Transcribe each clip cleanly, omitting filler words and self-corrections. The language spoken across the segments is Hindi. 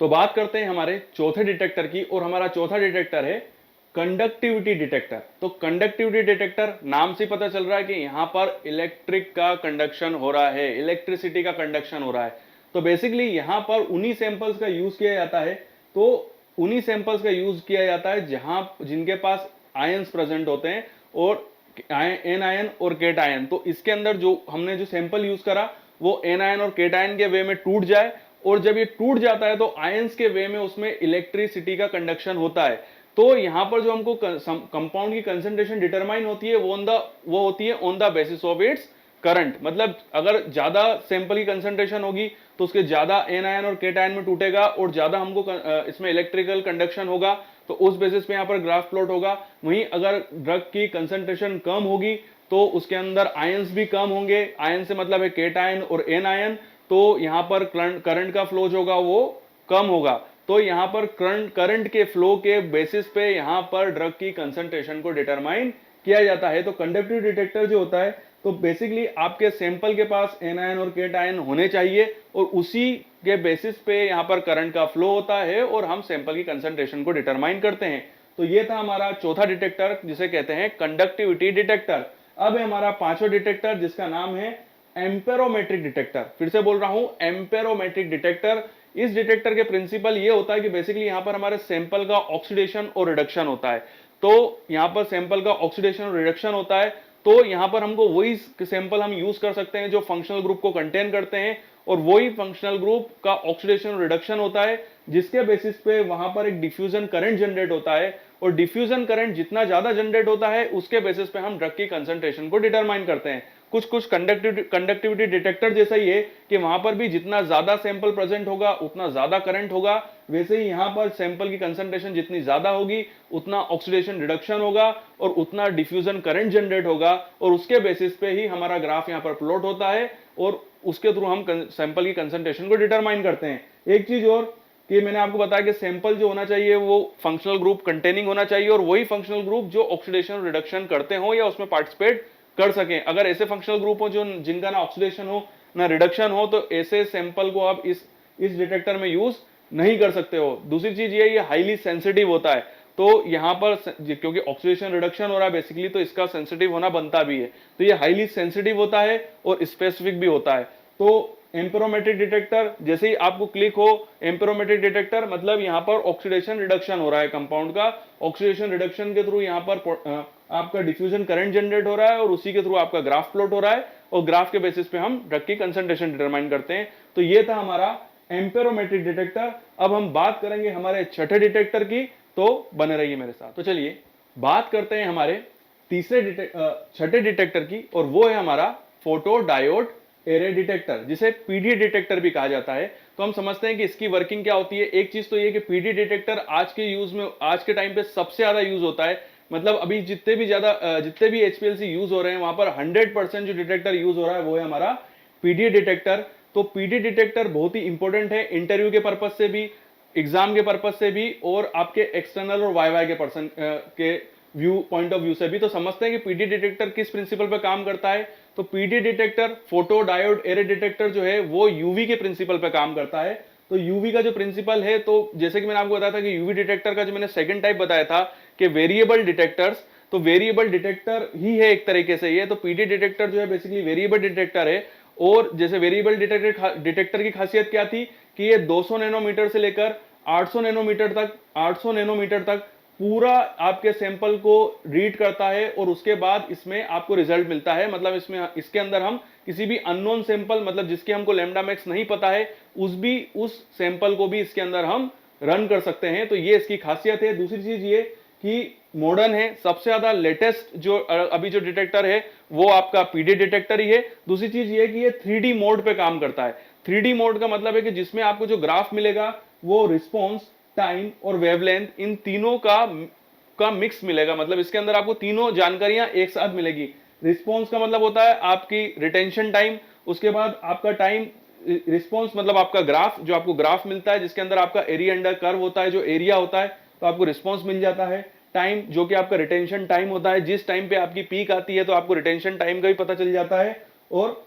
तो बात करते हैं हमारे चौथे डिटेक्टर की, और हमारा चौथा डिटेक्टर है कंडक्टिविटी डिटेक्टर। तो कंडक्टिविटी डिटेक्टर नाम से पता चल रहा है कि यहां पर इलेक्ट्रिक का कंडक्शन हो रहा है, इलेक्ट्रिसिटी का कंडक्शन हो रहा है। तो बेसिकली यहां पर उन्हीं सैंपल्स का यूज किया जाता है। तो उन्हीं सैंपल्स का यूज किया जाता है जहां जिनके पास आयंस प्रेजेंट होते हैं, और एन आयन और केट आयन। तो इसके अंदर जो हमने जो सैंपल यूज करा वो एन आयन और केट आयन के वे में टूट जाए, और जब ये टूट जाता है तो आयंस के वे में उसमें इलेक्ट्रिसिटी का कंडक्शन होता है। तो यहां पर जो हमको कंपाउंड की कंसेंट्रेशन डिटरमाइन होती है वो होती है on the basis of its current. मतलब अगर ज्यादा सैंपल की कंसेंट्रेशन होगी तो उसके ज्यादा एन आयन और केट आयन में टूटेगा, और ज्यादा हमको इसमें इलेक्ट्रिकल कंडक्शन होगा, तो उस बेसिस पे यहाँ पर ग्राफ प्लॉट होगा। वहीं अगर ड्रग की कंसेंट्रेशन कम होगी तो उसके अंदर आयंस भी कम होंगे। आयन से मतलब है केट आयन और एन आयन। तो यहां पर करंट का फ्लो जो होगा वो कम होगा। तो यहां पर करंट के फ्लो के बेसिस पे यहां पर ड्रग की कंसंट्रेशन को डिटरमाइन किया जाता है। तो कंडक्टिव डिटेक्टर जो होता है, तो बेसिकली आपके सैंपल के पास एन आयन और केट आयन होने चाहिए, और उसी के बेसिस पे यहां पर करंट का फ्लो होता है, और हम सैंपल की कंसंट्रेशन को डिटरमाइन करते हैं। तो ये था हमारा चौथा डिटेक्टर, जिसे कहते हैं कंडक्टिविटी डिटेक्टर। अब है हमारा पांचवा डिटेक्टर, जिसका नाम है एम्पेरोमेट्रिक डिटेक्टर। फिर से बोल रहा हूं, एम्पेरोमेट्रिक डिटेक्टर। इस डिटेक्टर के प्रिंसिपल ये होता है कि बेसिकली यहां पर हमारे सैंपल का ऑक्सीडेशन और रिडक्शन होता है। तो यहां पर सैंपल का ऑक्सीडेशन और रिडक्शन होता है, तो यहां पर हमको वही सैंपल हम यूज कर सकते हैं जो फंक्शनल ग्रुप को कंटेन करते हैं, और वही फंक्शनल ग्रुप का ऑक्सीडेशन और रिडक्शन होता है, जिसके बेसिस पे वहां पर एक डिफ्यूजन करंट जनरेट होता है। और डिफ्यूजन करंट जितना ज्यादा जनरेट होता है उसके बेसिस पे हम ड्रग की कंसंट्रेशन को डिटरमाइन करते हैं। कुछ कुछ कंडक्टिविटी डिटेक्टर जैसा ही है कि वहां पर भी जितना ज्यादा सैंपल प्रेजेंट होगा उतना ज्यादा करंट होगा, वैसे ही यहां पर सैंपल की कंसंट्रेशन जितनी ज्यादा होगी उतना ऑक्सीडेशन रिडक्शन होगा और उतना डिफ्यूजन करंट जनरेट होगा, और उसके बेसिस पे ही हमारा ग्राफ यहां पर प्लॉट होता है, और उसके थ्रू हम सैंपल की कंसंट्रेशन को डिटरमाइन करते हैं। एक चीज और कि मैंने आपको बताया कि सैंपल जो होना चाहिए वो फंक्शनल ग्रुप कंटेनिंग होना चाहिए, और वही फंक्शनल ग्रुप जो ऑक्सीडेशन रिडक्शन करते हो या उसमें पार्टिसिपेट कर सकें। अगर ऐसे फंक्शनल ग्रुप हो जो जिनका ना ऑक्सीडेशन हो ना रिडक्शन हो, तो ऐसे सैंपल को आप इस डिटेक्टर में यूज नहीं कर सकते हो। दूसरी चीज ये हाईली सेंसिटिव होता है। तो यहां पर क्योंकि ऑक्सीडेशन रिडक्शन हो रहा है बेसिकली, तो इसका सेंसिटिव होना बनता भी है। तो ये हाईली सेंसिटिव होता है और स्पेसिफिक भी होता है। तो एम्पेरोमेट्रिक डिटेक्टर जैसे ही आपको क्लिक हो, एम्पेरोमेट्रिक डिटेक्टर मतलब यहां पर ऑक्सीडेशन रिडक्शन हो रहा है कंपाउंड का। ऑक्सीडेशन रिडक्शन के थ्रू यहां पर आपका डिफ्यूजन करंट जनरेट हो रहा है, और उसी के थ्रू आपका ग्राफ प्लॉट हो रहा है, और ग्राफ के बेसिस पे हम ड्रग की कंसंट्रेशन डिटरमाइन करते हैं। तो ये था हमारा एम्पेरोमेट्रिक डिटेक्टर। अब हम बात करेंगे हमारे छठे डिटेक्टर की, तो बने रहिए मेरे साथ। तो चलिए बात करते हैं हमारे छठे डिटेक्टर की, और वो है हमारा फोटो डायोड एरे डिटेक्टर, जिसे पीडी डिटेक्टर भी कहा जाता है। तो हम समझते हैं कि इसकी वर्किंग क्या होती है। एक चीज तो ये कि पीडी डिटेक्टर आज के टाइम पे सबसे ज्यादा यूज होता है। मतलब अभी जितने भी एचपीएलसी यूज हो रहे हैं वहां पर 100% जो डिटेक्टर यूज हो रहा है वो है हमारा पीडी डिटेक्टर। तो पीडी डिटेक्टर बहुत ही इंपॉर्टेंट है इंटरव्यू के पर्पज से भी, एग्जाम के पर्पज से भी, और आपके एक्सटर्नल और वाई के पर्सन के पॉइंट ऑफ व्यू से भी। तो समझते हैं कि पीडी डिटेक्टर किस प्रिंसिपल पर काम करता है। तो PD detector, photo diode array detector जो है वो यूवी के प्रिंसिपल पर काम करता है। तो यूवी का जो प्रिंसिपल है, तो जैसे कि मैंने आपको बताया था कि यूवी डिटेक्टर का जो मैंने सेकंड टाइप बताया था कि वेरिएबल डिटेक्टर्स, तो वेरिएबल डिटेक्टर ही है एक तरीके से ये। तो पीडी डिटेक्टर जो है बेसिकली वेरिएबल डिटेक्टर है। और जैसे वेरिएबल डिटेक्टर की खासियत क्या थी कि ये 200 नैनोमीटर से लेकर 800 नैनोमीटर तक पूरा आपके सैंपल को रीड करता है, और उसके बाद इसमें आपको रिजल्ट मिलता है। मतलब इसके अंदर हम किसी भी अननोन सैंपल, मतलब जिसके हमको लैम्डा मैक्स नहीं पता है, उस सैंपल को भी इसके अंदर हम रन कर सकते हैं। तो ये इसकी खासियत है। दूसरी चीज ये कि मॉडर्न है, सबसे ज्यादा लेटेस्ट जो अभी जो डिटेक्टर है वो आपका पीडी डिटेक्टर ही है। दूसरी चीज ये कि ये 3D मोड पे काम करता है। 3D मोड का मतलब है कि जिसमें आपको जो ग्राफ मिलेगा वो रिस्पॉन्स, टाइम और वेवलेंथ, इन तीनों का मिक्स मिलेगा। मतलब इसके अंदर आपको तीनों जानकारियां एक साथ मिलेगी। रिस्पॉन्स का मतलब होता है आपकी रिटेंशन टाइम, उसके बाद आपका टाइम रिस्पॉन्स मतलब आपका ग्राफ, जो आपको ग्राफ मिलता है जिसके अंदर आपका एरिया अंडर कर्व होता है, जो एरिया होता है, तो आपको रिस्पॉन्स मिल जाता है। टाइम जो कि आपका रिटेंशन टाइम होता है, जिस टाइम पे आपकी पीक आती है तो आपको रिटेंशन टाइम का भी पता चल जाता है। और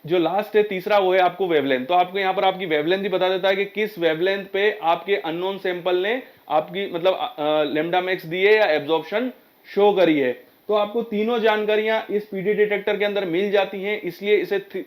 जो लास्ट है तीसरा वो है आपको वेवलेंथ। तो आपको यहाँ पर आपकी वेवलेंथ ही बता देता है कि किस वेवलेंथ पे आपके अननोन सैंपल ने आपकी मतलब लेमडा मैक्स दी है या एब्जॉर्प्शन शो करी है। तो आपको तीनों जानकारियां इस पीडी डिटेक्टर के अंदर मिल जाती हैं, इसलिए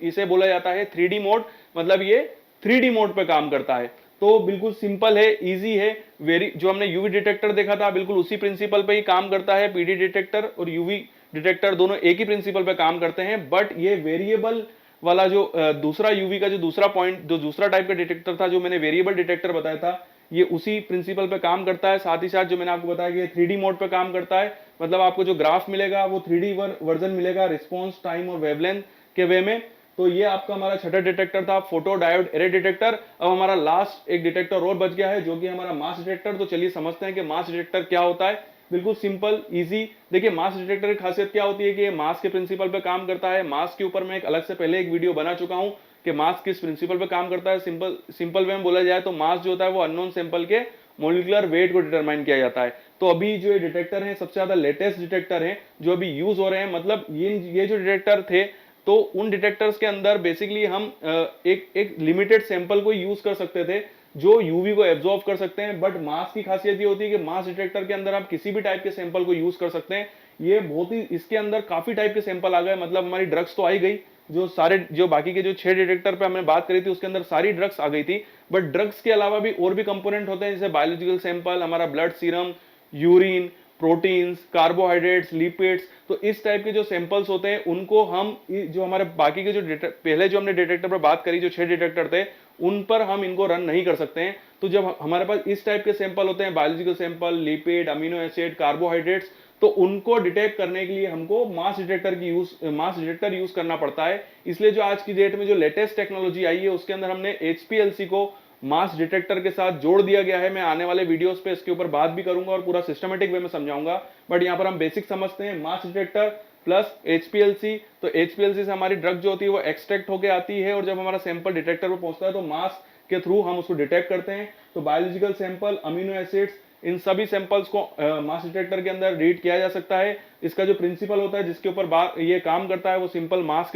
इसे बोला जाता है 3D मोड, मतलब ये 3D मोड पे काम करता है। तो बिल्कुल सिंपल है, इजी है, वेरी जो हमने यूवी डिटेक्टर देखा था बिल्कुल उसी प्रिंसिपल पे ही काम करता है। पीडी डिटेक्टर और यूवी डिटेक्टर दोनों एक ही प्रिंसिपल पे काम करते हैं, बट ये वेरिएबल वाला जो दूसरा यूवी का जो दूसरा पॉइंट, जो दूसरा टाइप का डिटेक्टर था, जो मैंने वेरिएबल डिटेक्टर बताया था, ये उसी प्रिंसिपल पे काम करता है। साथ ही साथ जो मैंने आपको बताया कि 3D मोड पे काम करता है, मतलब आपको जो ग्राफ मिलेगा वो 3D वर्जन मिलेगा रिस्पॉन्स टाइम और वेवलेंथ के वे में। तो ये आपका हमारा छठा डिटेक्टर था, फोटो डायोड एरे डिटेक्टर। अब हमारा लास्ट एक डिटेक्टर और बच गया है जो कि हमारा मास डिटेक्टर। तो चलिए समझते हैं कि मास डिटेक्टर क्या होता है। बिल्कुल सिंपल इजी। देखिए मास डिटेक्टर की खासियत क्या होती है कि ये मास के प्रिंसिपल पे काम करता है। मास के ऊपर मैं एक अलग से पहले एक वीडियो बना चुका हूं कि मास किस प्रिंसिपल पे काम करता है। सिंपल वे में बोला जाए तो मास जो होता है वो अननोन सैंपल के मोलिकुलर वेट को डिटरमाइन किया जाता है। तो अभी जो ये डिटेक्टर है सबसे ज्यादा लेटेस्ट डिटेक्टर है जो अभी यूज हो रहे हैं। मतलब ये जो डिटेक्टर थे तो उन डिटेक्टर्स के अंदर बेसिकली हम एक लिमिटेड सैंपल को यूज कर सकते थे जो यूवी को एब्जॉर्ब कर सकते हैं। बट मास की खासियत ये होती है कि मास डिटेक्टर के अंदर आप किसी भी टाइप के सैंपल को यूज कर सकते हैं। ये बहुत ही, इसके अंदर काफी टाइप के सैंपल आ गए। मतलब हमारी ड्रग्स तो आई गई, जो बाकी के जो 6 डिटेक्टर पे हमने बात करी थी उसके अंदर सारी ड्रग्स आ गई थी। बट ड्रग्स के अलावा भी और भी कंपोनेंट होते हैं, जैसे बायोलॉजिकल सैंपल, हमारा blood serum, urine, proteins, carbohydrates, lipids. तो इस टाइप के जो सैंपल्स होते हैं उनको हम जो हमारे बाकी के जो पहले जो हमने डिटेक्टर पर बात करी, जो 6 डिटेक्टर थे, उन पर हम इनको रन नहीं कर सकते हैं। तो जब हमारे पास इस टाइप के सैंपल होते हैं, biological sample, lipid, amino acid, carbohydrates, तो उनको डिटेक्ट करने के लिए हमको मास डिटेक्टर यूज करना पड़ता है। इसलिए जो आज की डेट में जो लेटेस्ट टेक्नोलॉजी आई है उसके अंदर हमने HPLC को मास डिटेक्टर के साथ जोड़ दिया गया है। मैं आने वाले वीडियोस पे इसके ऊपर बात भी करूंगा और पूरा सिस्टमेटिक वे में समझाऊंगा। बट यहां पर हम बेसिक समझते हैं, मास डिटेक्टर प्लस HPLC। तो HPLC से हमारी ड्रग जो होती है वो एक्सट्रैक्ट होकर आती है और जब हमारा सैंपल डिटेक्टर पर पहुंचता है तो मास के थ्रू हम उसको डिटेक्ट करते हैं। तो बायोलॉजिकल सैंपल, अमीनो एसिड्स, इन सभी सैंपल्स को मास डिटेक्टर के अंदर रीड किया जा सकता है। इसका जो प्रिंसिपल होता है जिसके ऊपर ये काम करता है वो सिंपल मास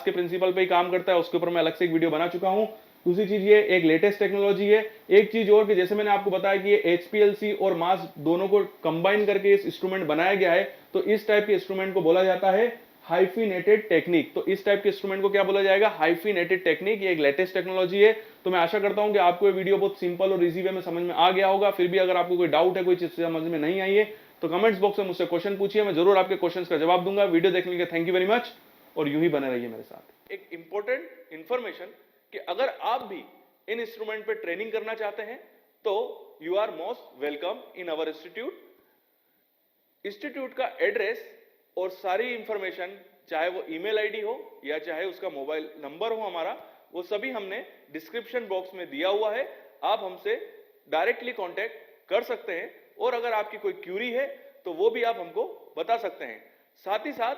के प्रिंसिपल पे ही काम करता है। उसके ऊपर मैं अलग से एक वीडियो बना चुका हूं। दूसरी चीज ये एक लेटेस्ट टेक्नोलॉजी है। एक चीज और कि जैसे मैंने आपको बताया कि ये HPLC और मास दोनों को कंबाइन करके इस इंस्ट्रूमेंट बनाया गया है। तो इस टाइप के इंस्ट्रूमेंट को बोला जाता है हाइफिनेटेड टेक्निक। तो इस टाइप के इंस्ट्रूमेंट को क्या बोला जाएगा? Hyphenated technique. ये एक लेटेस्ट टेक्नोलॉजी है। तो मैं आशा करता हूं कि आपको ये वीडियो बहुत सिंपल और इजी वे में समझ में आ गया होगा। फिर भी अगर आपको कोई डाउट है, कोई चीज समझ में नहीं आई है, तो कमेंट्स बॉक्स में मुझसे क्वेश्चन पूछिए, मैं जरूर आपके क्वेश्चंस का जवाब दूंगा। वीडियो देखने के लिए थैंक यू वेरी मच और यूं ही बने रहिए मेरे साथ। एक इंपॉर्टेंट इंफॉर्मेशन कि अगर आप भी इन इंस्ट्रूमेंट पे ट्रेनिंग करना चाहते हैं तो you are most welcome in our institute. Institute का एड्रेस और सारी इंफॉर्मेशन, चाहे वो ईमेल आईडी हो या चाहे उसका मोबाइल नंबर हो हमारा, वो सभी हमने डिस्क्रिप्शन बॉक्स में दिया हुआ है। आप हमसे डायरेक्टली कांटेक्ट कर सकते हैं और अगर आपकी कोई क्यूरी है तो वो भी आप हमको बता सकते हैं। साथ ही साथ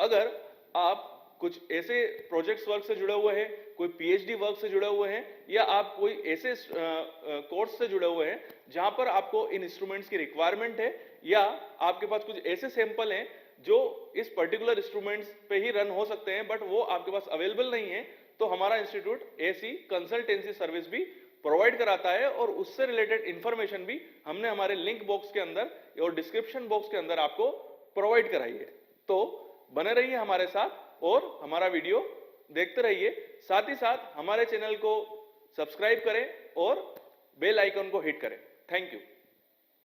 अगर आप कुछ ऐसे प्रोजेक्ट्स वर्क से जुड़े हुए हैं, कोई PhD वर्क से जुड़े हुए हैं, या आप कोई ऐसे कोर्स से जुड़े हुए हैं जहां पर आपको इन इंस्ट्रूमेंट्स की रिक्वायरमेंट है, या आपके पास कुछ ऐसे सैंपल हैं जो इस पर्टिकुलर इंस्ट्रूमेंट्स पे ही रन हो सकते हैं बट वो आपके पास अवेलेबल नहीं है, तो हमारा इंस्टीट्यूट ऐसी कंसल्टेंसी सर्विस भी प्रोवाइड कराता है और उससे रिलेटेड इंफॉर्मेशन भी हमने हमारे लिंक बॉक्स के अंदर और डिस्क्रिप्शन बॉक्स के अंदर आपको प्रोवाइड कराई है। तो बने रहिए हमारे साथ और हमारा वीडियो देखते रहिए। साथ ही साथ हमारे चैनल को सब्सक्राइब करें और बेल आइकन को हिट करें। Thank you.